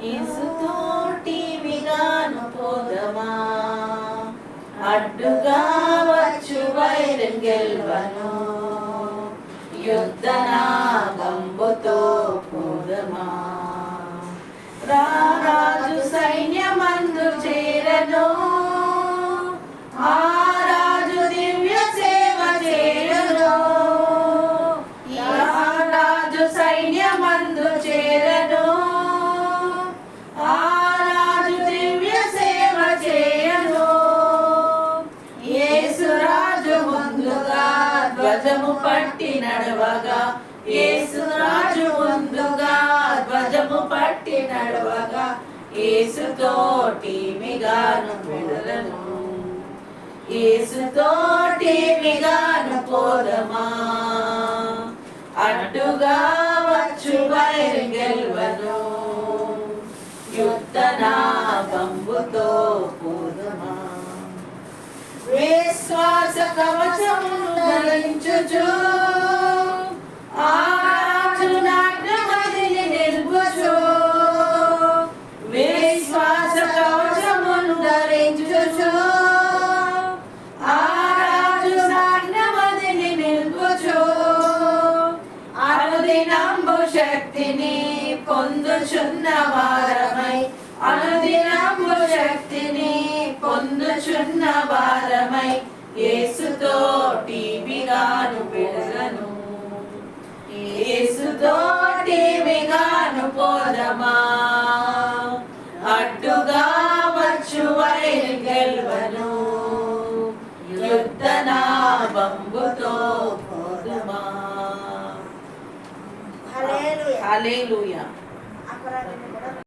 యేసుతోటి విగాను పోదమా, అడ్డుగా వచ్చు వైరం గెల్వను, యుద్ధనాగంబుతో పోదమా. రారాజు సైన్యమందు చేరను, ఆ రాజు దివ్య సేవ చేరను, రాజు సైన్యమందు చేరను, ఆ రాజు దివ్య సేవ చేయను. యేసురాజు ముందుగా ధ్వజము పట్టి నడవగా, యేసురాజు ముందుగా ధ్వజము పట్టి నడవగా, యేసుతోటి మిగాను పెడలను, యేసుతోటి మిగాను పోదమా, అడ్డుగా వచ్చు వైరి గెల్వను, యుద్ధనాగంబుతో పోదమా. విశ్వాస కవచమును ధరించుచు, ఆ రాజు నాగ్నమదిని నిల్పుచు, విశ్వాస కవచమును ధరించుచు, ఆ రాజు నాగ్నమదిని నిల్పుచు, అనుదినంబు శక్తిని పొందుచున్న వారమై, అనుదినంబు శక్తిని పొందుచున్న వారమై, యేసుతోటి మిగాను పెడలను, యేసుతోటి మిగాను పోదమా, అడ్డుగా వచ్చు వైరి గెల్వను, యుద్ధనాగంబుతో పోదమా. హల్లెలూయా.